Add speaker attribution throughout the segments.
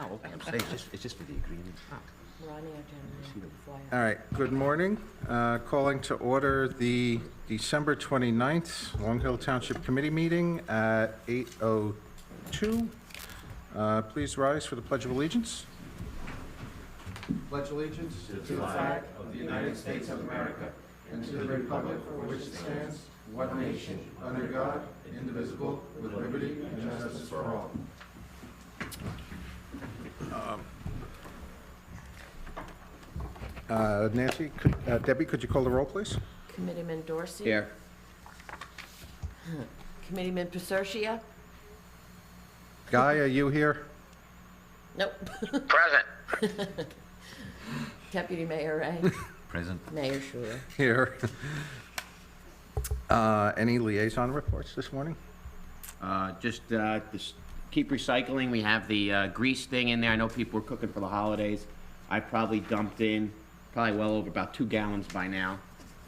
Speaker 1: Oh, okay, I'm saying, it's just for the agreement. Oh.
Speaker 2: We're on the agenda.
Speaker 3: All right, good morning. Calling to order the December 29th Long Hill Township Committee meeting at 8:02. Please rise for the Pledge of Allegiance. Pledge allegiance to the flag of the United States of America and to the republic for which it stands, one nation, under God, indivisible, with liberty and justice for all. Nancy, Debbie, could you call the roll, please?
Speaker 2: Committeeman Dorsey?
Speaker 1: Here.
Speaker 2: Committeeman Pacercia?
Speaker 3: Guy, are you here?
Speaker 2: Nope.
Speaker 4: Present.
Speaker 2: Deputy Mayor Ray?
Speaker 1: Present.
Speaker 2: Mayor Schuler?
Speaker 3: Here. Any liaison reports this morning?
Speaker 1: Just keep recycling. We have the grease thing in there. I know people were cooking for the holidays. I probably dumped in probably well over about 2 gallons by now.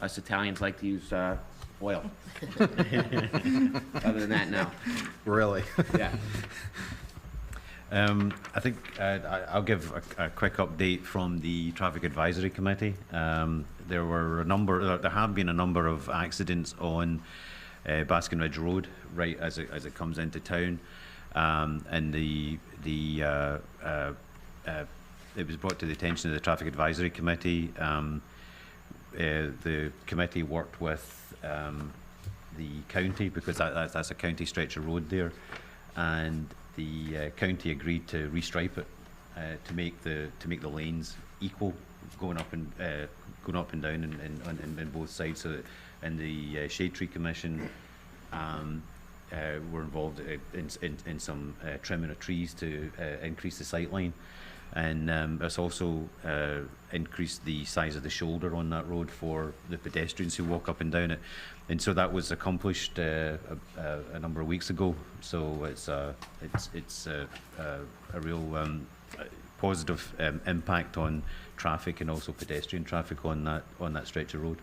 Speaker 1: Us Italians like to use oil. Other than that, no.
Speaker 3: Really?
Speaker 1: Yeah.
Speaker 5: I think I'll give a quick update from the Traffic Advisory Committee. There have been a number of accidents on Baskin Ridge Road right as it comes into town, and it was brought to the attention of the Traffic Advisory Committee. The committee worked with the county because that's a county stretch of road there, and the county agreed to restripe it to make the lanes equal, going up and down in both sides. So, and the Shade Tree Commission were involved in some trimming of trees to increase the sight line, and it's also increased the size of the shoulder on that road for the pedestrians who walk up and down it. And so that was accomplished a number of weeks ago. So it's a real positive impact on traffic and also pedestrian traffic on that stretch of road.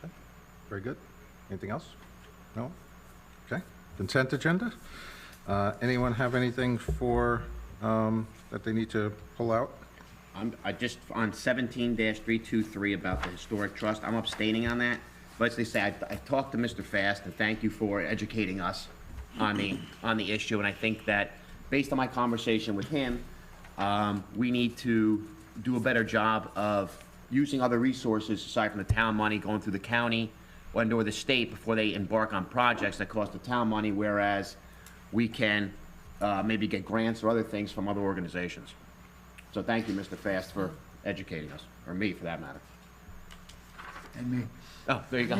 Speaker 3: Okay. Very good. Anything else? No? Okay. Consent agenda? Anyone have anything for that they need to pull out?
Speaker 1: I just on 17-323 about the historic trust. I'm abstaining on that. But as they say, I talked to Mr. Fast, and thank you for educating us on the issue. And I think that based on my conversation with him, we need to do a better job of using other resources aside from the town money going through the county or the state before they embark on projects that cost the town money. Whereas we can maybe get grants or other things from other organizations. So thank you, Mr. Fast, for educating us, or me for that matter.
Speaker 4: And me.
Speaker 1: Oh, there you go.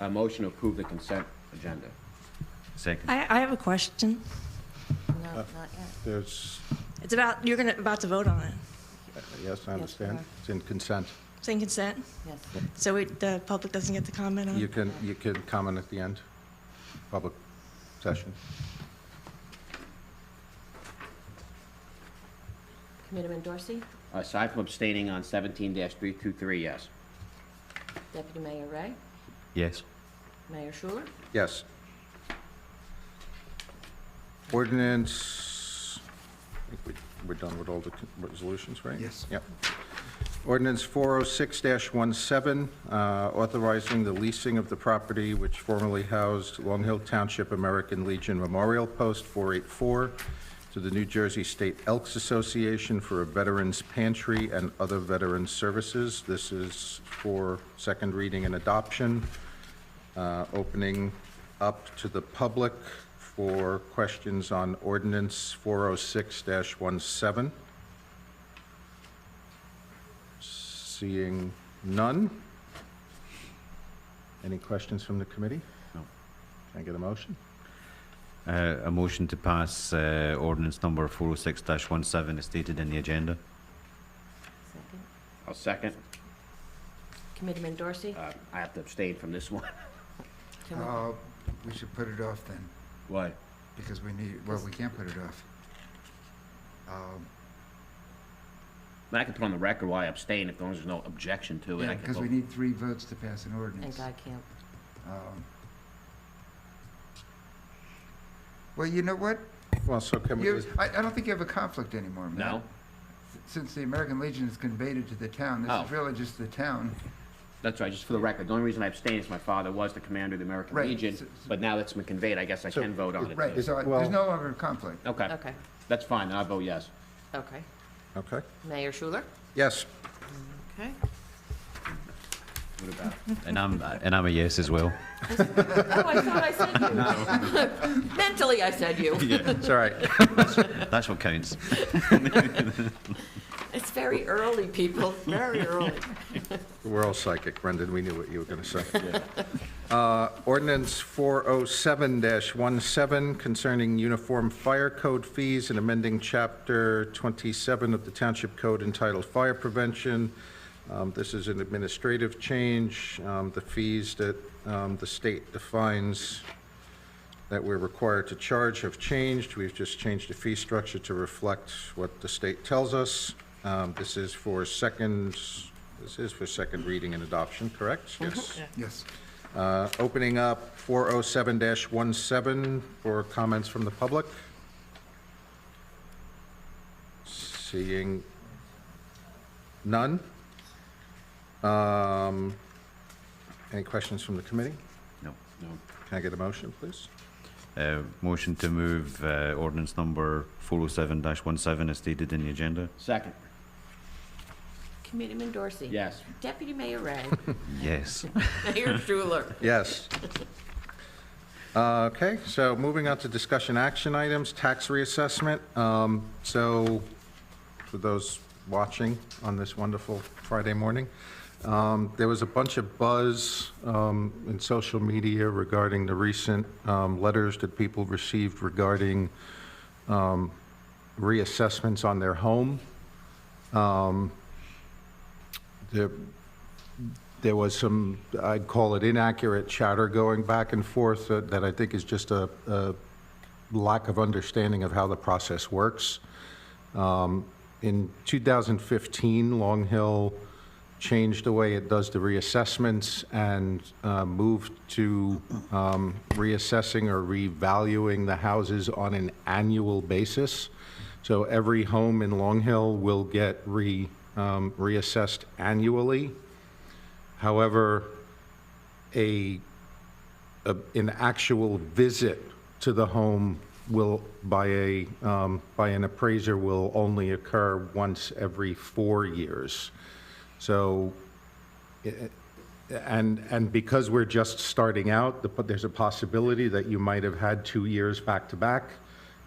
Speaker 1: A motion to approve the consent agenda.
Speaker 5: Second.
Speaker 6: I have a question.
Speaker 2: No, not yet.
Speaker 3: There's,
Speaker 6: It's about, you're about to vote on it.
Speaker 3: yes, I understand.
Speaker 2: we are.
Speaker 3: It's in consent.
Speaker 6: It's in consent,
Speaker 2: Yes.
Speaker 6: so the public doesn't get to comment on
Speaker 3: You
Speaker 6: it?
Speaker 3: can comment at the end, public session.
Speaker 2: Committeeman Dorsey?
Speaker 1: Aside from abstaining on 17-323, yes.
Speaker 2: Deputy Mayor Ray?
Speaker 5: Yes.
Speaker 2: Mayor Schuler?
Speaker 3: Yes. Ordinance, I think we're done with all the resolutions, right?
Speaker 4: Yes.
Speaker 3: Yep. Ordinance 406-17, authorizing the leasing of the property which formerly housed Long Hill Township American Legion Memorial Post 484 to the New Jersey State Elks Association for a veterans pantry and other veterans services. This is for second reading and adoption. Opening up to the public for questions on ordinance 406-17. Seeing none. Any questions from the committee?
Speaker 5: No.
Speaker 3: Can I get a motion?
Speaker 5: A motion to pass ordinance number 406-17 as stated in the agenda.
Speaker 2: Second.
Speaker 1: I'll second.
Speaker 2: Committeeman Dorsey?
Speaker 1: I have to abstain from this one.
Speaker 2: Can we-
Speaker 4: We should put it off then,
Speaker 1: Why?
Speaker 4: because we can't put it off.
Speaker 1: But I can put on the record why I abstain if there's no objection to it.
Speaker 4: Yeah,
Speaker 1: I can
Speaker 4: because we
Speaker 1: vote.
Speaker 4: need 3 votes to pass an
Speaker 2: And
Speaker 4: ordinance.
Speaker 2: God can't.
Speaker 4: Well, you know what?
Speaker 3: Well, so can we,
Speaker 4: I don't think you have a conflict anymore, Matt.
Speaker 1: No?
Speaker 4: Since the American Legion is conveyed it to the town, this
Speaker 1: Oh.
Speaker 4: is really just the town.
Speaker 1: That's right, just for the record. The only reason I abstain is my father was the commander of the American
Speaker 4: Right.
Speaker 1: Legion, but now that's been conveyed, I guess I
Speaker 3: So-
Speaker 1: can vote on it.
Speaker 4: Right, so
Speaker 3: well-
Speaker 4: there's no longer a conflict.
Speaker 1: Okay,
Speaker 2: Okay,
Speaker 1: that's fine, then I'll vote yes.
Speaker 2: okay.
Speaker 3: okay?
Speaker 2: Mayor Schuler?
Speaker 3: Yes.
Speaker 2: Okay.
Speaker 1: What about?
Speaker 5: And I'm a yes as well.
Speaker 2: Oh, I thought I said you. Mentally, I said you.
Speaker 3: It's all right.
Speaker 5: That's what counts.
Speaker 2: It's very early, people, very early.
Speaker 3: We're all psychic, Brendan, we knew what you were going to say. Ordinance 407-17 concerning uniform fire code fees and amending Chapter 27 of the Township Code entitled Fire Prevention. This is an administrative change. The fees that the state defines that we're required to charge have changed. We've just changed the fee structure to reflect what the state tells us. This is for second reading and adoption, correct? Yes.
Speaker 4: Yes.
Speaker 3: Opening up 407-17 for comments from the public. Seeing none. Any questions from the committee?
Speaker 5: No.
Speaker 1: No.
Speaker 3: Can I get a motion, please?
Speaker 5: Motion to move ordinance number 407-17 as stated in the agenda.
Speaker 1: Second,
Speaker 2: Committeeman Dorsey?
Speaker 1: yes.
Speaker 2: Deputy Mayor Ray?
Speaker 5: Yes.
Speaker 2: Mayor Schuler?
Speaker 3: Yes. Okay, so moving on to discussion action items, tax reassessment. So for those watching on this wonderful Friday morning, there was a bunch of buzz in social media regarding the recent letters that people received regarding reassessments on their home. There was some, I'd call it inaccurate chatter going back and forth that I think is just a lack of understanding of how the process works. In 2015, Long Hill changed the way it does the reassessments and moved to reassessing or revaluing the houses on an annual basis. So every home in Long Hill will get reassessed annually. However, an actual visit to the home will, by an appraiser, will only occur once every 4 years. So, and because we're just starting out, there's a possibility that you might have had 2 years back to back.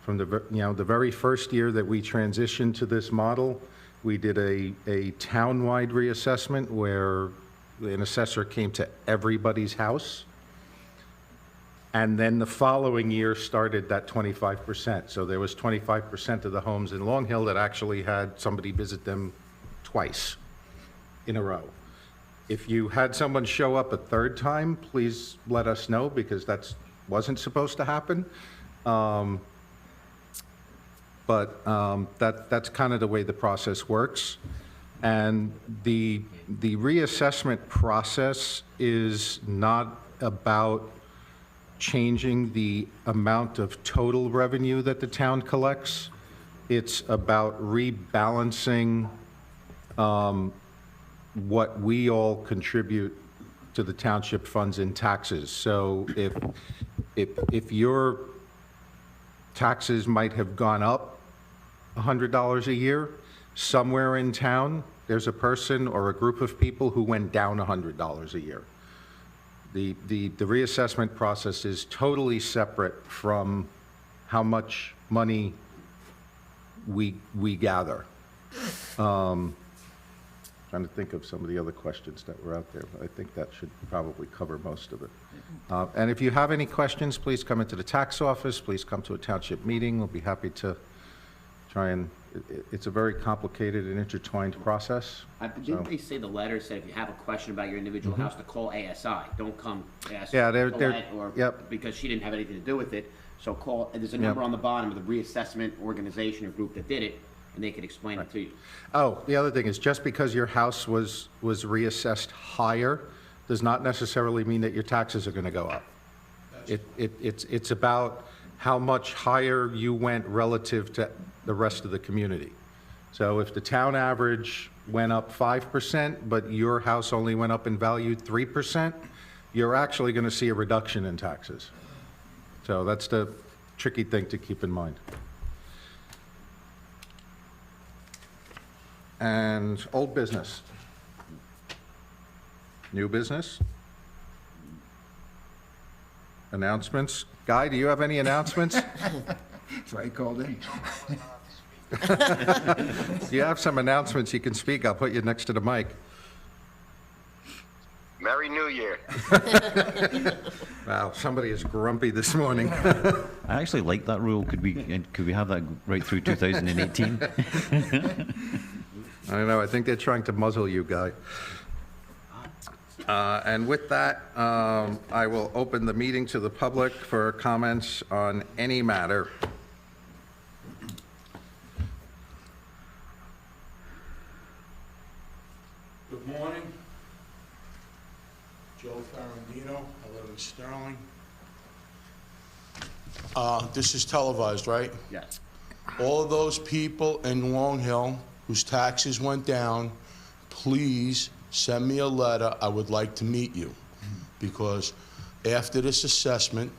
Speaker 3: From the very first year that we transitioned to this model, we did a townwide reassessment where an assessor came to everybody's house. And then the following year started that 25%. So there was 25% of the homes in Long Hill that actually had somebody visit them twice in a row. If you had someone show up a third time, please let us know, because that wasn't supposed to happen. That's kind of the way the process works. And the reassessment process is not about changing the amount of total revenue that the town collects. It's about rebalancing what we all contribute to the township funds in taxes. So if your taxes might have gone up $100 a year, somewhere in town, there's a person or a group of people who went down $100 a year. The reassessment process is totally separate from how much money we gather. Trying to think of some of the other questions that were out there, but I think that should probably cover most of it. And if you have any questions, please come into the tax office, please come to a township meeting. We'll be happy to try and, it's a very complicated and intertwined process.
Speaker 1: Didn't they say the letter said if you have a question about your individual house, to call ASI? Don't come ask
Speaker 3: Yeah, they're-
Speaker 1: Colette, or,
Speaker 3: yep.
Speaker 1: because she didn't have anything to do with it. So call, and there's a number on the bottom of the reassessment organization or group that did it, and they could explain it to you.
Speaker 3: Oh, the other thing is, just because your house was reassessed higher does not necessarily mean that your taxes are going to go up. It's about how much higher you went relative to the rest of the community. So if the town average went up 5%, but your house only went up in value 3%, you're actually going to see a reduction in taxes. So that's the tricky thing to keep in mind. And old business. New business? Announcements? Guy, do you have any announcements?
Speaker 4: That's why he called in.
Speaker 3: If you have some announcements, you can speak. I'll put you next to the mic.
Speaker 7: Merry New Year.
Speaker 3: Wow, somebody is grumpy this morning.
Speaker 5: I actually like that rule. Could we have that right through 2018?
Speaker 3: I don't know, I think they're trying to muzzle you, Guy. And with that, I will open the meeting to the public for comments on any matter.
Speaker 8: Good morning. Joe Ferrandino, I live in Sterling. This is televised, right?
Speaker 1: Yes.
Speaker 8: All of those people in Long Hill whose taxes went down, please send me a letter. I would like to meet you. Because after this assessment,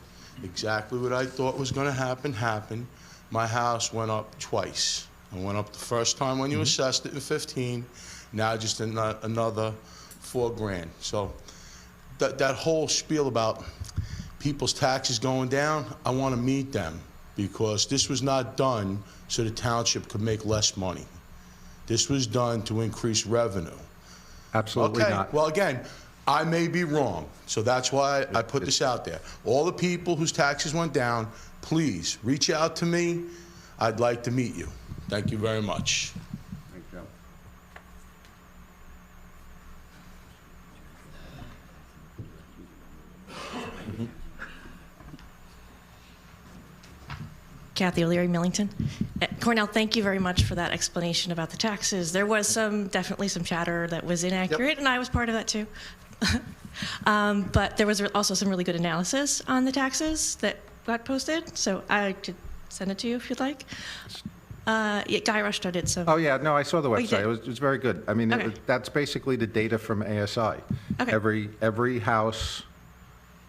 Speaker 8: exactly what I thought was gonna happen, happened. My house went up twice. It went up the first time when you assessed it in 15, now just another $4,000. So that whole spiel about people's taxes going down, I want to meet them because this was not done so the township could make less money. This was done to increase revenue.
Speaker 3: Absolutely
Speaker 8: Okay,
Speaker 3: not.
Speaker 8: well, again, I may be wrong, so that's why I put this out there. All the people whose taxes went down, please reach out to me. I'd like to meet you. Thank you very much.
Speaker 1: Thank you, Joe.
Speaker 6: Kathy O'Leary, Millington. Cornell, thank you very much for that explanation about the taxes. There was definitely some chatter that was inaccurate, and I was part of that too. But there was also some really good analysis on the taxes that got posted, so I could send it to you if you'd like. Yeah, Guy Rushton did some.
Speaker 3: Oh, yeah, no, I saw the
Speaker 6: you
Speaker 3: website.
Speaker 6: did?
Speaker 3: It was very good. I mean,
Speaker 6: Okay.
Speaker 3: that's basically the data from ASI.
Speaker 6: Okay.
Speaker 3: Every house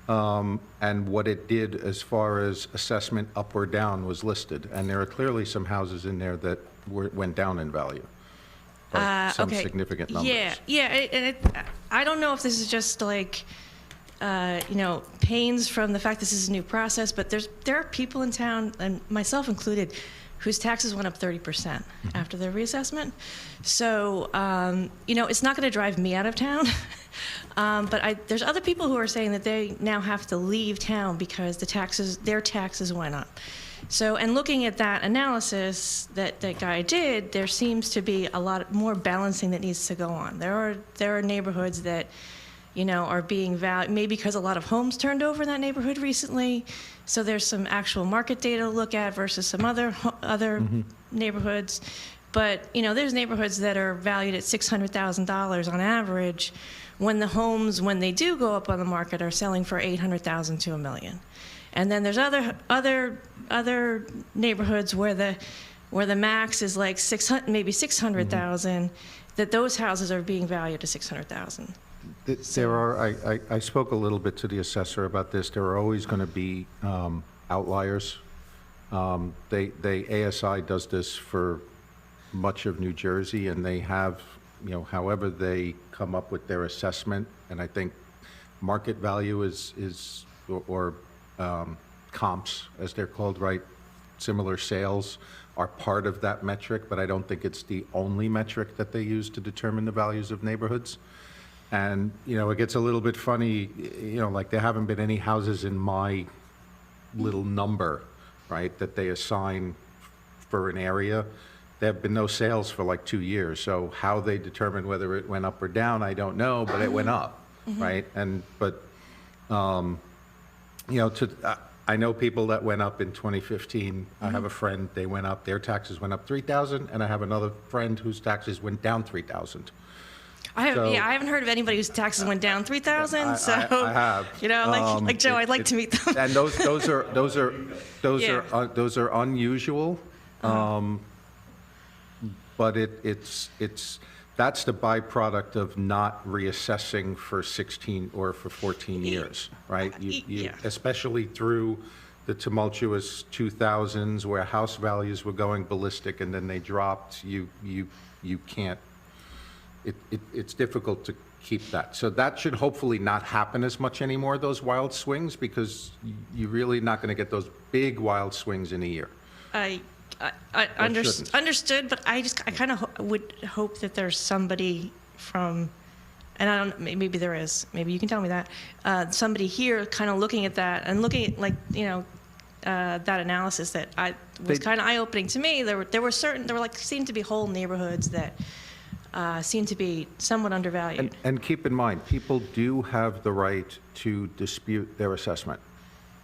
Speaker 3: and what it did as far as assessment up or down was listed. And there are clearly some houses in there that went down in value. By some
Speaker 6: Okay.
Speaker 3: significant numbers.
Speaker 6: Yeah, I don't know if this is just like, pains from the fact this is a new process, but there are people in town, and myself included, whose taxes went up 30% after their reassessment. So, it's not going to drive me out of town. But there's other people who are saying that they now have to leave town because their taxes went up. So, and looking at that analysis that Guy did, there seems to be a lot more balancing that needs to go on. There are neighborhoods that, are being valued, maybe because a lot of homes turned over in that neighborhood recently. So there's some actual market data to look at versus some other neighborhoods. But, there's neighborhoods that are valued at $600,000 on average when the homes, when they do go up on the market, are selling for $800,000 to $1 million. And then there's other neighborhoods where the max is like maybe 600,000, that those houses are being valued at 600,000.
Speaker 3: There are, I spoke a little bit to the assessor about this. There are always going to be outliers. ASI does this for much of New Jersey, and they have, however they come up with their assessment, and I think market value is comps, as they're called, right? Similar sales are part of that metric, but I don't think it's the only metric that they use to determine the values of neighborhoods. And, it gets a little bit funny, like there haven't been any houses in my little number, right, that they assign for an area. There have been no sales for like 2 years. So how they determine whether it went up or down, I don't know, but it went up, right? I I know people that went up in 2015. I have a friend, they went up, their taxes went up 3,000, and I have another friend whose taxes went down 3,000. So-
Speaker 6: I haven't heard of anybody whose taxes went down 3,000. So
Speaker 3: I have.
Speaker 6: you know, like Joe, I'd like to meet them.
Speaker 3: And those
Speaker 6: Yeah.
Speaker 3: are unusual. But that's the byproduct of not reassessing for 16 or for 14 years, right?
Speaker 6: Yeah.
Speaker 3: Especially through the tumultuous 2000s where house values were going ballistic and then they dropped. You can't. It's difficult to keep that. So that should hopefully not happen as much anymore, those wild swings, because you're really not going to get those big wild swings in a year.
Speaker 6: I
Speaker 3: shouldn't.
Speaker 6: understood, but I kind of would hope that there's somebody from, and I don't, maybe there is, maybe you can tell me that, somebody here kind of looking at that and looking at, like, you know, that analysis that was kind of eye-opening to me. There were seemed to be whole neighborhoods that seem to be somewhat undervalued.
Speaker 3: And keep in mind, people do have the right to dispute their assessment.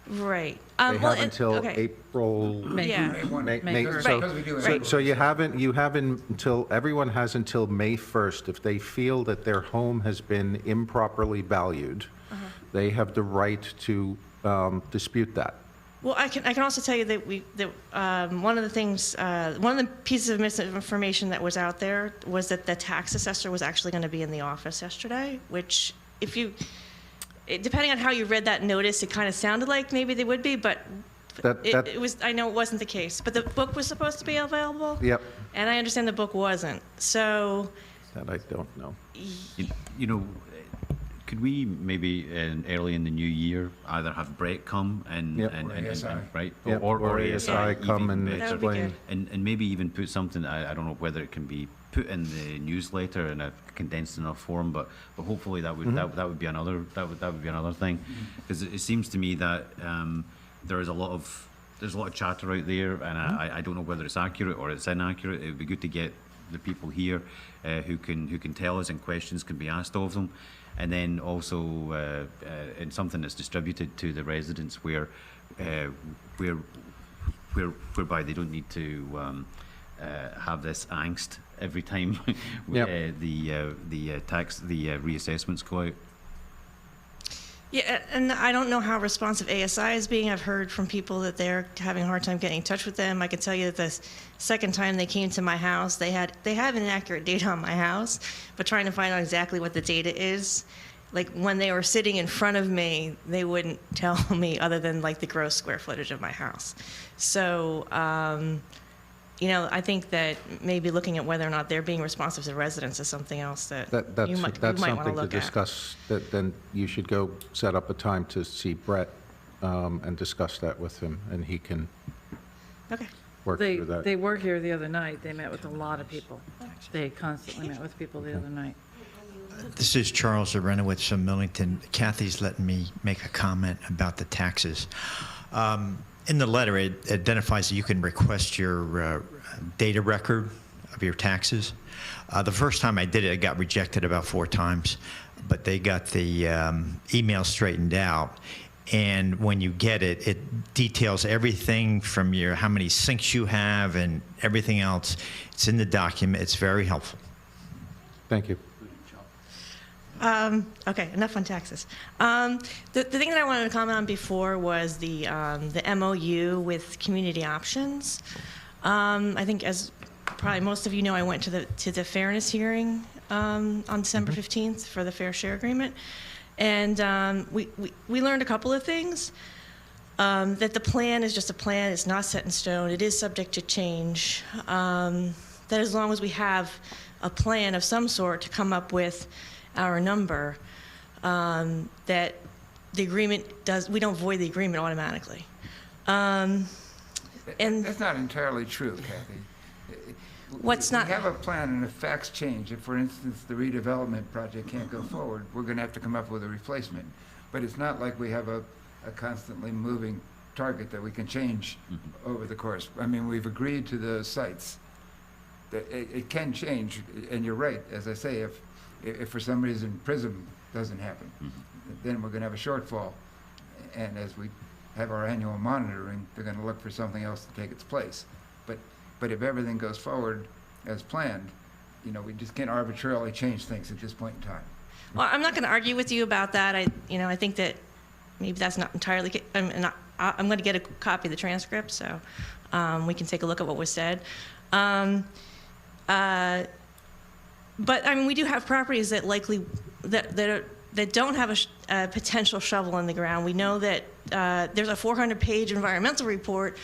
Speaker 6: Right.
Speaker 3: They
Speaker 6: Well,
Speaker 3: have
Speaker 6: and-
Speaker 3: until
Speaker 6: okay.
Speaker 3: April.
Speaker 6: Yeah.
Speaker 3: May-
Speaker 4: Because
Speaker 3: so-
Speaker 4: we do
Speaker 3: so-
Speaker 4: it.
Speaker 3: So you have until, everyone has until May 1st, if they feel that their home has been improperly valued, they have the right to dispute that.
Speaker 6: Well, I can also tell you that one of the things, one of the pieces of misinformation that was out there was that the tax assessor was actually going to be in the office yesterday, which depending on how you read that notice, it kind of sounded like maybe they would be, but it was, I know it wasn't the case. But the book was supposed to be available.
Speaker 3: Yep,
Speaker 6: And I understand the book wasn't. So,
Speaker 3: that I don't know.
Speaker 5: You know, could we maybe early in the new year either have Brett come and,
Speaker 3: Yep.
Speaker 5: and
Speaker 4: ASI.
Speaker 5: right,
Speaker 3: Yep, or ASI come and
Speaker 5: better.
Speaker 6: That would be
Speaker 3: explain.
Speaker 6: good.
Speaker 5: And maybe even put something, I don't know whether it can be put in the newsletter in a condensed enough form, but hopefully that would that would be another thing, because it seems to me that there's a lot of chatter out there, and I don't know whether it's accurate or it's inaccurate. It would be good to get the people here who can tell us, and questions can be asked of them, and then also in something that's distributed to the residents whereby they don't need to have this angst every time
Speaker 3: Yep.
Speaker 5: the reassessments go out.
Speaker 6: yeah, and I don't know how responsive ASI is being. I've heard from people that they're having a hard time getting in touch with them. I can tell you that the second time they came to my house, they have inaccurate data on my house, but trying to find out exactly what the data is, like when they were sitting in front of me, they wouldn't tell me other than like the gross square footage of my house. So, you know, I think that maybe looking at whether or not they're being responsive to residents is something else that
Speaker 3: That's
Speaker 6: you might want to
Speaker 3: something to
Speaker 6: look at.
Speaker 3: discuss, then you should go set up a time to see Brett and discuss that with him, and he can
Speaker 6: Okay.
Speaker 3: work
Speaker 7: They,
Speaker 3: through that.
Speaker 7: they were here the other night. They met with a lot of people. They constantly met with people the other night.
Speaker 9: This is Charles Arenowitz from Millington. Kathy's letting me make a comment about the taxes. In the letter, it identifies that you can request your data record of your taxes. The first time I did it, it got rejected about 4 times, but they got the email straightened out. And when you get it, it details everything from how many sinks you have and everything else. It's in the document. It's very helpful.
Speaker 3: Thank you.
Speaker 6: Okay, enough on taxes. The thing that I wanted to comment on before was the MOU with community options. I think, as probably most of you know, I went to the fairness hearing on December 15th for the fair share agreement, and we learned a couple of things. That the plan is just a plan; it's not set in stone. It is subject to change. That as long as we have a plan of some sort to come up with our number, that the agreement we don't void the agreement automatically. And
Speaker 4: That's not entirely true, Kathy.
Speaker 6: What's not-
Speaker 4: We have a plan, and if facts change, if, for instance, the redevelopment project can't go forward, we're going to have to come up with a replacement. But it's not like we have a constantly moving target that we can change over the course. I mean, we've agreed to the sites. That it can change, and you're right, as I say, if for some reason PRISM doesn't happen, then we're going to have a shortfall. And as we have our annual monitoring, they're gonna look for something else to take its place. But if everything goes forward as planned, you know, we just can't arbitrarily change things at this point in time.
Speaker 6: Well, I'm not going to argue with you about that. I think that maybe that's not entirely. I'm going to get a copy of the transcript, so we can take a look at what was said. But I mean, we do have properties that likely that don't have a potential shovel in the ground. We know that there's a 400-page environmental report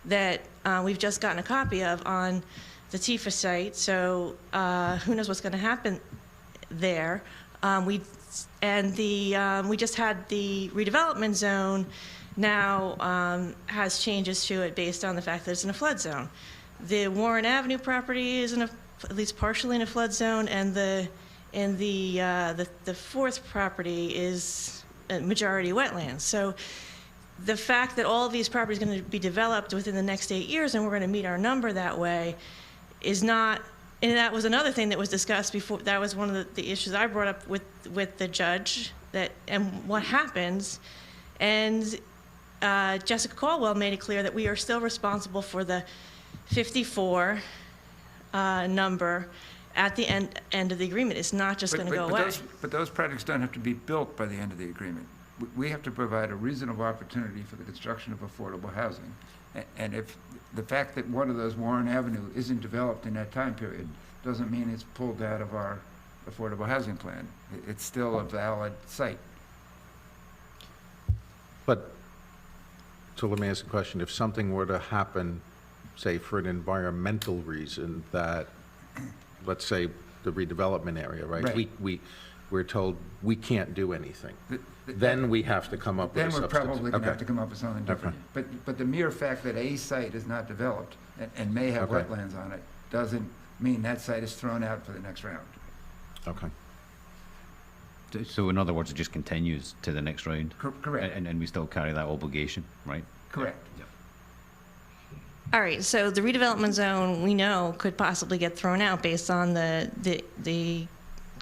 Speaker 6: that we've just gotten a copy of on the TIFA site. So who knows what's going to happen there? We just had the redevelopment zone now has changes to it based on the fact that it's in a flood zone. The Warren Avenue property is at least partially in a flood zone, and the fourth property is a majority wetlands. So the fact that all of these properties are going to be developed within the next 8 years and we're going to meet our number that way is not, and that was another thing that was discussed before. That was one of the issues I brought up with the judge, and what happens. And Jessica Caldwell made it clear that we are still responsible for the 54 number at the end of the agreement. It's not just going to go away.
Speaker 4: But those projects don't have to be built by the end of the agreement. We have to provide a reasonable opportunity for the construction of affordable housing. And if the fact that one of those, Warren Avenue, isn't developed in that time period doesn't mean it's pulled out of our affordable housing plan. It's still a valid site.
Speaker 3: But, so let me ask a question. If something were to happen, say, for an environmental reason that, let's say, the redevelopment area, right?
Speaker 4: Right.
Speaker 3: We're told we can't do anything. Then we have to come up with a
Speaker 4: Then we're
Speaker 3: substitute.
Speaker 4: probably going to have to
Speaker 3: Okay.
Speaker 4: come up with something different. But the mere fact that a site is not developed and may have
Speaker 3: Okay.
Speaker 4: wetlands on it doesn't mean that site is thrown out for the next round.
Speaker 3: Okay.
Speaker 5: So in other words, it just continues to the next round?
Speaker 4: Correct.
Speaker 5: And we still carry that obligation, right?
Speaker 4: Correct.
Speaker 6: All right, so the redevelopment zone, we know, could possibly get thrown out based on the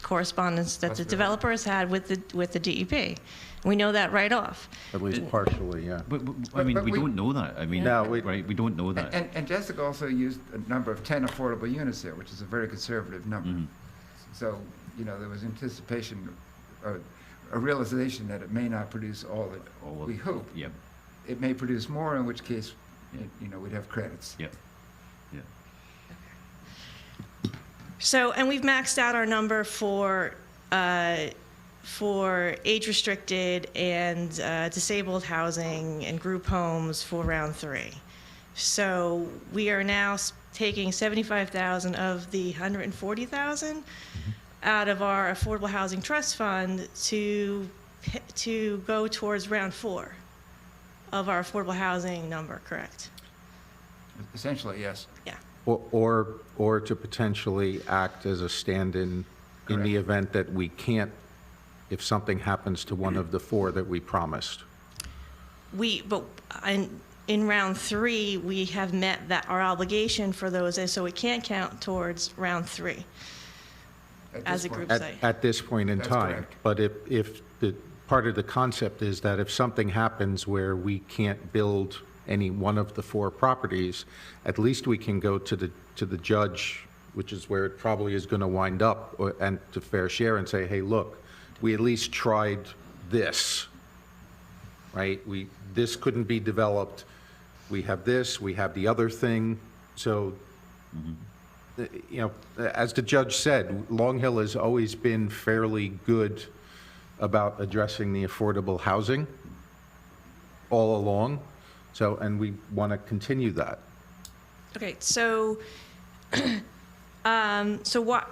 Speaker 6: correspondence that the
Speaker 4: Possibility.
Speaker 6: developer has had with the DEP. We know that right off.
Speaker 3: At least partially, yeah.
Speaker 5: But I mean,
Speaker 4: But
Speaker 5: we
Speaker 4: we-
Speaker 5: don't know that. I mean,
Speaker 3: No,
Speaker 5: right, we don't know that.
Speaker 4: And Jessica also used a number of 10 affordable units there, which is a very conservative number.
Speaker 5: Mhm.
Speaker 4: So, you know, there was anticipation, a realization that it may not produce all that
Speaker 5: All of-
Speaker 4: we hope.
Speaker 5: Yep,
Speaker 4: It may produce more, in which case, you know, we'd have credits.
Speaker 5: yep, yeah.
Speaker 6: So, and we've maxed out our number for age-restricted and disabled housing and group homes for round 3. So we are now taking 75,000 of the 140,000 out of our Affordable Housing Trust Fund to go towards round 4 of our affordable housing number, correct?
Speaker 4: Essentially, yes.
Speaker 6: Yeah.
Speaker 3: Or to potentially act as a stand-in in the
Speaker 4: Correct.
Speaker 3: event that we can't, if something happens to one of the 4 that we promised.
Speaker 6: But in round 3, we have met our obligation for those, and so we can't count towards round 3
Speaker 4: At
Speaker 6: as
Speaker 4: this
Speaker 6: a
Speaker 4: point.
Speaker 6: group site.
Speaker 3: At this point in
Speaker 4: That's
Speaker 3: time.
Speaker 4: correct.
Speaker 3: But if the, part of the concept is that if something happens where we can't build any one of the 4 properties, at least we can go to the judge, which is where it probably is going to wind up, and to Fair Share and say, hey, look, we at least tried this, right? This couldn't be developed. We have this, we have the other thing. So, you know, as the judge said, Long Hill has always been fairly good about addressing the affordable housing all along. So, and we want to continue that.
Speaker 6: Okay, so, what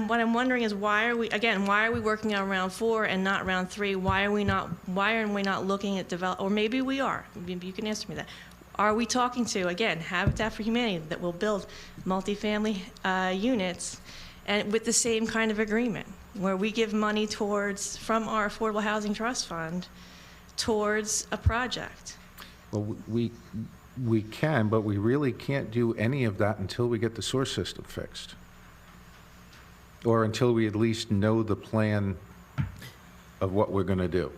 Speaker 6: what I'm wondering is why are we working on round 4 and not round 3? Why are we not looking at or maybe we are, maybe you can answer me that. Are we talking to, again, Habitat for Humanity that will build multifamily units and with the same kind of agreement where we give money from our Affordable Housing Trust Fund towards a project?
Speaker 3: Well, we can, but we really can't do any of that until we get the sewer system fixed. Or until we at least know the plan of what we're going to do.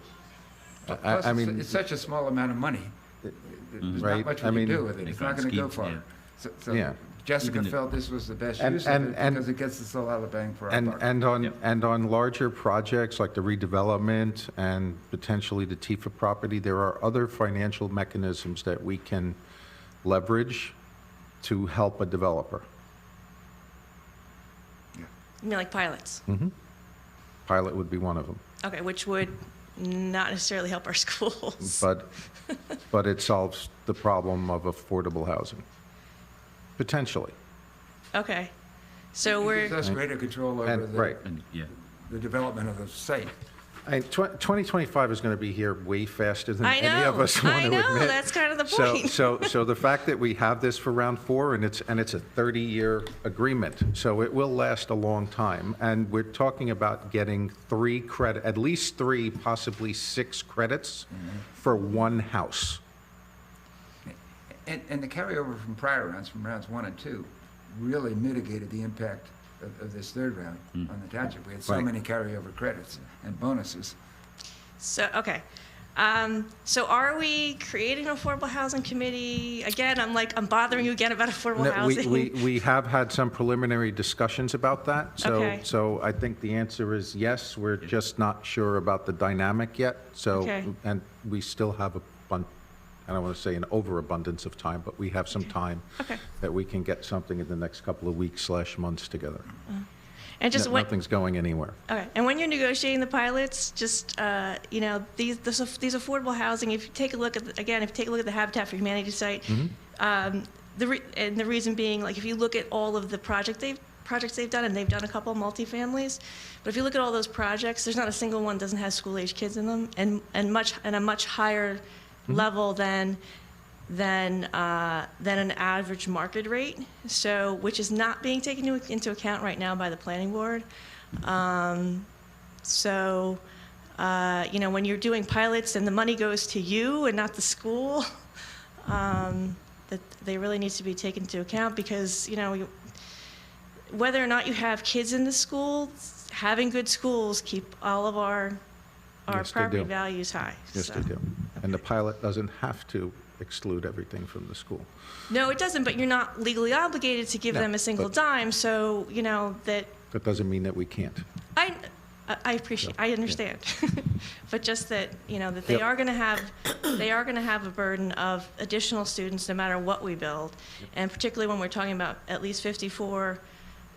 Speaker 4: Plus,
Speaker 3: I mean,
Speaker 4: it's such a small amount of money. There's
Speaker 3: Right,
Speaker 4: not much
Speaker 3: I
Speaker 4: we can
Speaker 3: mean-
Speaker 4: do with it.
Speaker 5: In
Speaker 4: It's
Speaker 5: the
Speaker 4: not
Speaker 5: grand
Speaker 4: gonna go
Speaker 5: scheme,
Speaker 4: far.
Speaker 5: yeah.
Speaker 4: So
Speaker 3: Yeah.
Speaker 4: Jessica
Speaker 5: Even-
Speaker 4: felt this was the best
Speaker 3: And-
Speaker 4: use of
Speaker 3: and-
Speaker 4: it
Speaker 3: and-
Speaker 4: because it gets us a lot of bang for our
Speaker 3: And,
Speaker 4: buck.
Speaker 3: and on larger projects like the redevelopment and potentially the Tifa property, there are other financial mechanisms that we can leverage to help a developer.
Speaker 6: You mean like pilots?
Speaker 3: Pilot would be one of them.
Speaker 6: Okay, which would not necessarily help our schools.
Speaker 3: But it solves the problem of affordable housing, potentially.
Speaker 6: Okay, so
Speaker 4: It gives
Speaker 6: we're,
Speaker 4: us greater control over
Speaker 3: And, right.
Speaker 5: And, yeah.
Speaker 4: the development of the site.
Speaker 3: 2025 is going to be here way faster than
Speaker 6: I
Speaker 3: any of
Speaker 6: know,
Speaker 3: us want
Speaker 6: I
Speaker 3: to
Speaker 6: know,
Speaker 3: admit.
Speaker 6: that's kind of the
Speaker 3: So,
Speaker 6: point.
Speaker 3: so the fact that we have this for round 4 and it's a 30-year agreement, so it will last a long time. And we're talking about getting at least 3, possibly 6 credits for one house.
Speaker 4: And the carryover from prior rounds, from rounds 1 and 2, really mitigated the impact of this third round on the township. We had so
Speaker 3: Right.
Speaker 4: many carryover credits and bonuses.
Speaker 6: so, okay. So are we creating an affordable housing committee? Again, I'm bothering you again about affordable
Speaker 3: No,
Speaker 6: housing.
Speaker 3: We have had some preliminary discussions about that.
Speaker 6: Okay.
Speaker 3: So I think the answer is yes. We're just not sure about the dynamic yet. So,
Speaker 6: Okay.
Speaker 3: and we still have I don't want to say an overabundance of time, but we have some time
Speaker 6: Okay.
Speaker 3: that we can get something in the next couple of weeks/months together.
Speaker 6: And just when,
Speaker 3: Nothing's going anywhere.
Speaker 6: okay, and when you're negotiating the pilots, just, these affordable housing, if you take a look at, if you take a look at the Habitat for Humanity site, and the reason being, like, if you look at all of the projects they've done, and they've done a couple of multifamilies, but if you look at all those projects, there's not a single one that doesn't have school-age kids in them, and a much higher level than an average market rate, so, which is not being taken into account right now by the planning board. When you're doing pilots and the money goes to you and not the school, that they really need to be taken into account because, whether or not you have kids in the school, having good schools keep all of our
Speaker 3: Yes, they
Speaker 6: property
Speaker 3: do.
Speaker 6: values high.
Speaker 3: Yes,
Speaker 6: so.
Speaker 3: they do. And the pilot doesn't have to exclude everything from the school.
Speaker 6: No, it doesn't, but you're not legally obligated to give
Speaker 3: No,
Speaker 6: them a single
Speaker 3: but-
Speaker 6: dime, so, that,
Speaker 3: That doesn't mean that we can't.
Speaker 6: I appreciate, I understand. But just that, that they
Speaker 3: Yep.
Speaker 6: are gonna have a burden of additional students no matter what we build. And particularly when we're talking about at least 54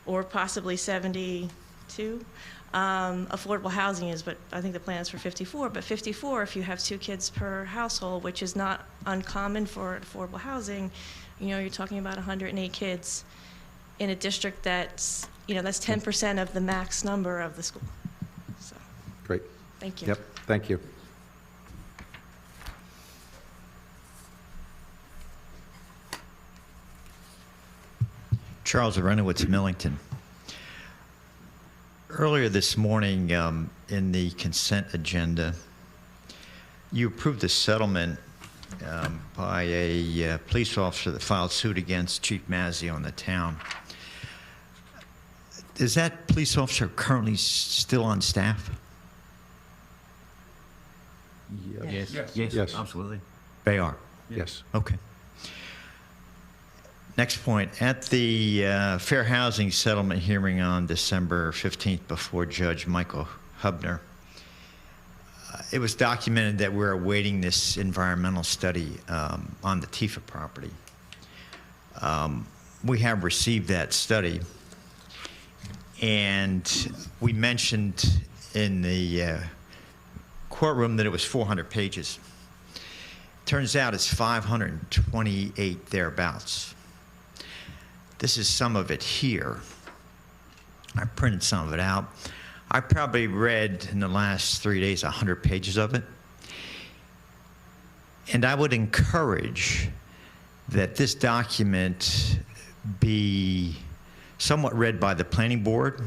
Speaker 6: or possibly 72, affordable housing is, but I think the plan is for 54. But 54, if you have 2 kids per household, which is not uncommon for affordable housing, you're talking about 108 kids in a district that's 10% of the max number of the school. So,
Speaker 3: Great.
Speaker 6: thank you.
Speaker 3: Yep, thank you.
Speaker 9: Charles Arenowitz, Millington. Earlier this morning, in the consent agenda, you approved a settlement by a police officer that filed suit against Chief Mazzio in the town. Is that police officer currently still on staff?
Speaker 5: Yes.
Speaker 4: Yes.
Speaker 3: Yes.
Speaker 5: Absolutely.
Speaker 9: They are.
Speaker 3: Yes.
Speaker 9: Okay. Next point, at the Fair Housing Settlement hearing on December 15th before Judge Michael Hubner, it was documented that we're awaiting this environmental study on the Tifa property. We have received that study, and we mentioned in the courtroom that it was 400 pages. Turns out it's 528 thereabouts. This is some of it here. I printed some of it out. I probably read in the last 3 days 100 pages of it. And I would encourage that this document be somewhat read by the planning board.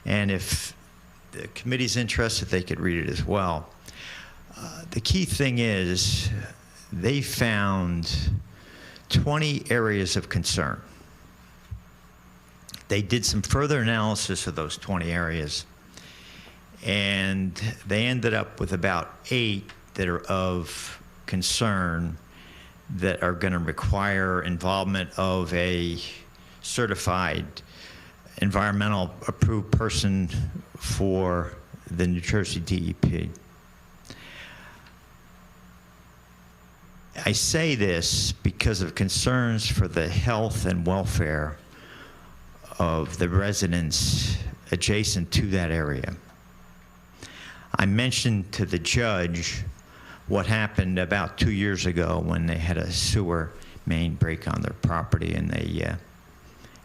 Speaker 9: And if the committee's interested, they could read it as well. The key thing is they found 20 areas of concern. They did some further analysis of those 20 areas, and they ended up with about 8 that are of concern that are going to require involvement of a certified environmental approved person for the New Jersey DEP. I say this because of concerns for the health and welfare of the residents adjacent to that area. I mentioned to the judge what happened about 2 years ago when they had a sewer main break on their property and they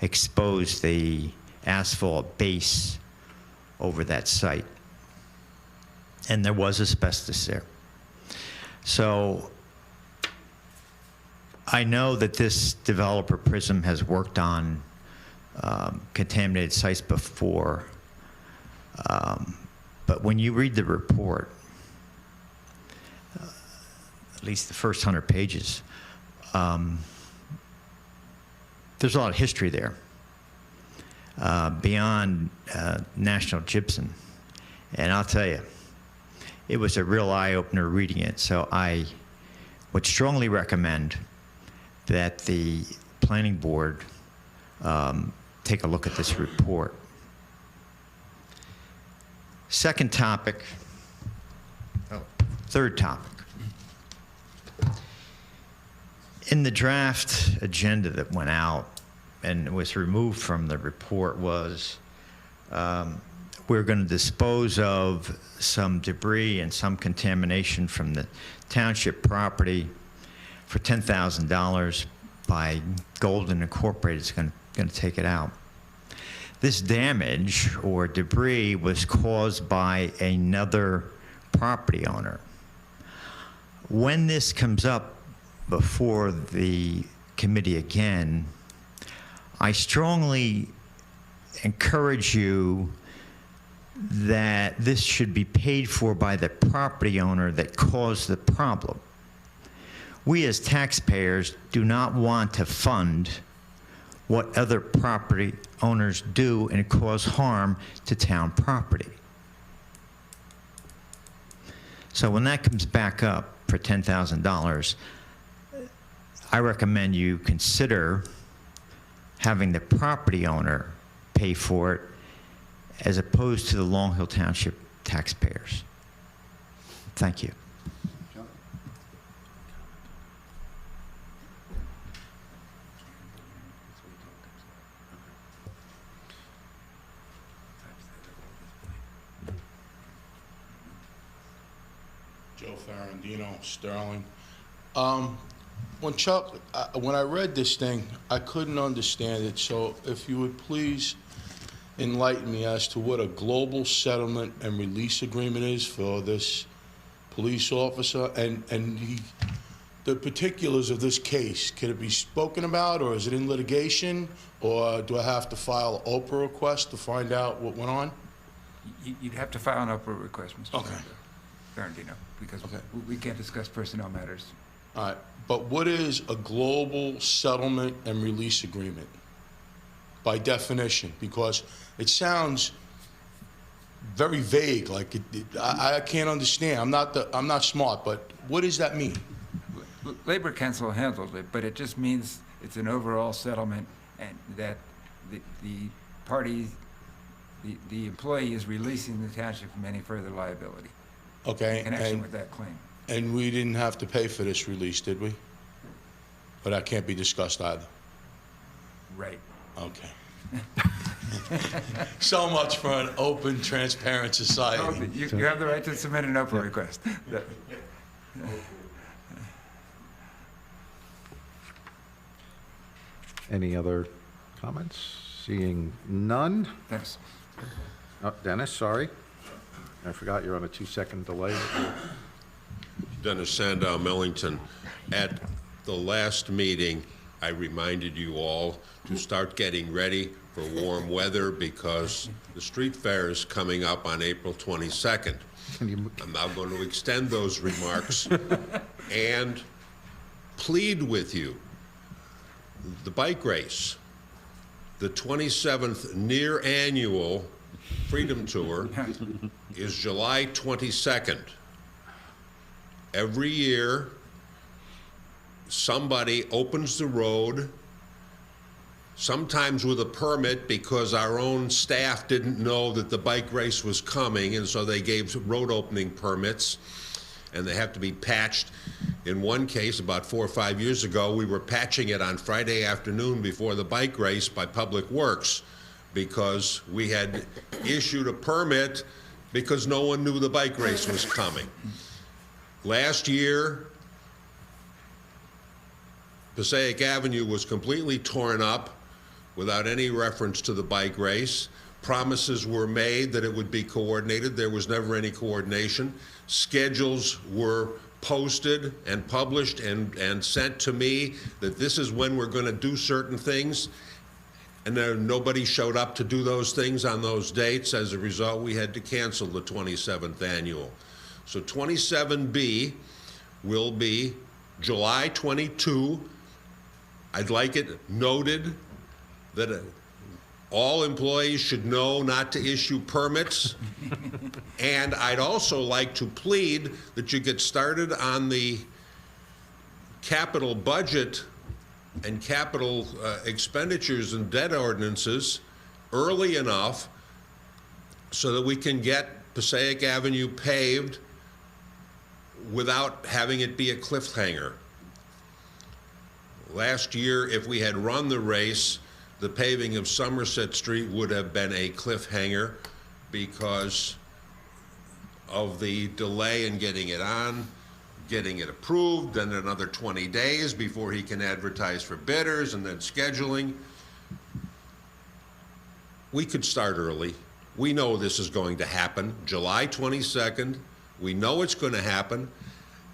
Speaker 9: exposed the asphalt base over that site. And there was asbestos there. So I know that this developer, Prism, has worked on contaminated sites before, but when you read the report, at least the first 100 pages, there's a lot of history there beyond National Gypsum. And I'll tell you, it was a real eye-opener reading it. So I would strongly recommend that the planning board take a look at this report. Second topic, third topic. In the draft agenda that went out and was removed from the report was we're going to dispose of some debris and some contamination from the township property for $10,000 by Golden Incorporated is going to take it out. This damage or debris was caused by another property owner. When this comes up before the committee again, I strongly encourage you that this should be paid for by the property owner that caused the problem. We as taxpayers do not want to fund what other property owners do and cause harm to town property. So when that comes back up for $10,000, I recommend you consider having the property owner pay for it as opposed to the Long Hill Township taxpayers. Thank you.
Speaker 8: Joe Ferrandino, Sterling. When I read this thing, I couldn't understand it, so if you would please enlighten me as to what a global settlement and release agreement is for this police officer, and the particulars of this case. Can it be spoken about, or is it in litigation, or do I have to file an Oprah request to find out what went on?
Speaker 4: You'd have to file an Oprah request, Mr.
Speaker 8: Okay.
Speaker 4: Ferrandino, because
Speaker 8: Okay.
Speaker 4: we can't discuss personnel matters.
Speaker 8: All right, but what is a global settlement and release agreement by definition? Because it sounds very vague, like I can't understand. I'm not smart, but what does that mean?
Speaker 4: Labor Council handled it, but it just means it's an overall settlement and that the party, the employee is releasing the township from any further liability
Speaker 8: Okay,
Speaker 4: in connection with that claim.
Speaker 8: and we didn't have to pay for this release, did we? But that can't be discussed either.
Speaker 4: Right.
Speaker 8: Okay. So much for an open, transparent society.
Speaker 4: You have the right to submit an Oprah request.
Speaker 3: Any other comments? Seeing none.
Speaker 4: Thanks.
Speaker 3: Oh, Dennis, sorry. I forgot you're on a 2-second delay.
Speaker 10: Dennis Sandow, Millington. At the last meeting, I reminded you all to start getting ready for warm weather because the street fair is coming up on April 22nd. I'm now going to extend those remarks and plead with you. The bike race, the 27th near annual Freedom Tour is July 22nd. every year, somebody opens the road, sometimes with a permit because our own staff didn't know that the bike race was coming, and so they gave road opening permits, and they have to be patched. In one case, about 4 or 5 years ago, we were patching it on Friday afternoon before the bike race by Public Works because we had issued a permit because no one knew the bike race was coming. Last year, Passaic Avenue was completely torn up without any reference to the bike race. Promises were made that it would be coordinated. There was never any coordination. Schedules were posted and published and sent to me that this is when we're going to do certain things. And then nobody showed up to do those things on those dates. As a result, we had to cancel the 27th annual. So 27B will be July 22. I'd like it noted that all employees should know not to issue permits. And I'd also like to plead that you get started on the capital budget and capital expenditures and debt ordinances early enough so that we can get Passaic Avenue paved without having it be a cliffhanger. Last year, if we had run the race, the paving of Somerset Street would have been a cliffhanger because of the delay in getting it on, getting it approved, then another 20 days before he can advertise for bidders, and then scheduling. We could start early. We know this is going to happen, July 22nd. We know it's going to happen,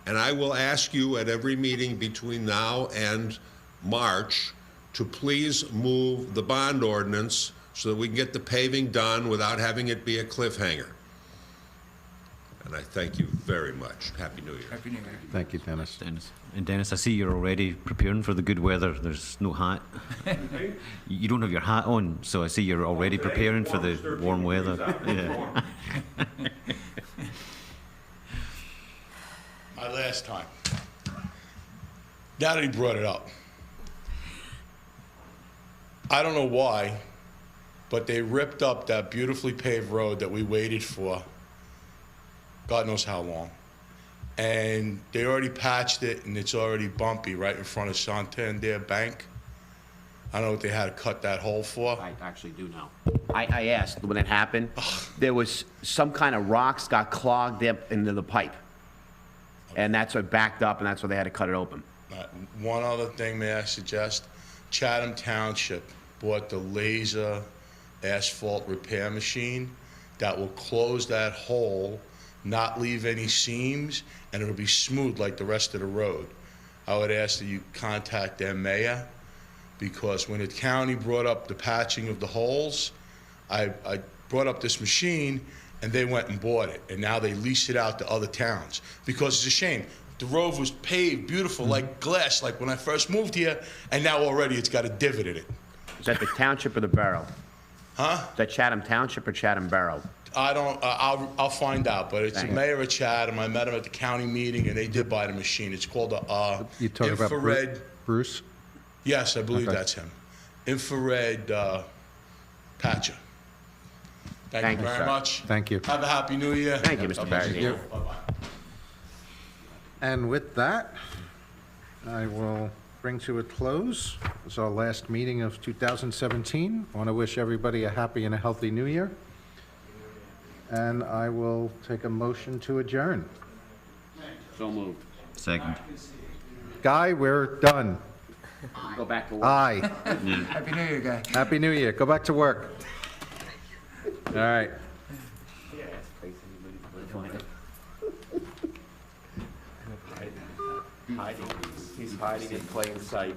Speaker 10: and I will ask you at every meeting between now and March to please move the bond ordinance so that we can get the paving done without having it be a cliffhanger. And I thank you very much. Happy New Year.
Speaker 4: Happy New Year.
Speaker 3: Thank you, Dennis.
Speaker 5: Dennis. And Dennis, I see you're already preparing for the good weather. There's no hat. You don't have your hat on, so I see you're already preparing for the warm weather. Yeah.
Speaker 8: My last time. Now that he brought it up. I don't know why, but they ripped up that beautifully paved road that we waited for God knows how long. And they already patched it, and it's already bumpy right in front of Santander Bank. I don't know what they had to cut that hole for.
Speaker 1: I actually do know. I asked when it happened, there was some kind of rocks got clogged up into the pipe. And that's what backed up, and that's why they had to cut it open.
Speaker 8: One other thing, may I suggest? Chatham Township bought the laser asphalt repair machine that will close that hole, not leave any seams, and it'll be smooth like the rest of the road. I would ask that you contact their mayor, because when the county brought up the patching of the holes, I brought up this machine, and they went and bought it, and now they lease it out to other towns, because it's a shame. The road was paved beautiful like glass, like when I first moved here, and now already it's got a divot in it.
Speaker 1: Is that the township or the borough?
Speaker 8: Huh?
Speaker 1: Is that Chatham Township or Chatham Borough?
Speaker 8: I don't, I'll find out, but it's the
Speaker 1: Thank you.
Speaker 8: mayor of Chatham. I met him at the county meeting, and they did buy the machine. It's called a
Speaker 3: You talking about
Speaker 8: infrared.
Speaker 3: Bruce?
Speaker 8: Yes, I believe
Speaker 3: Okay.
Speaker 8: that's him. Infrared patcher. Thank
Speaker 1: Thank
Speaker 8: you
Speaker 1: you,
Speaker 8: very
Speaker 1: sir.
Speaker 8: much.
Speaker 3: Thank you.
Speaker 8: Have a happy new year.
Speaker 1: Thank you, Mr. Barrett.
Speaker 8: Bye-bye.
Speaker 3: And with that, I will bring to a close. It's our last meeting of 2017. I want to wish everybody a happy and a healthy new year. And I will take a motion to adjourn.
Speaker 1: So moved.
Speaker 5: Second.
Speaker 3: Guy, we're done.
Speaker 1: Go back to work.
Speaker 3: Aye.
Speaker 4: Happy New Year, guy.
Speaker 3: Happy New Year. Go back to work. All right.
Speaker 1: He's hiding in plain sight.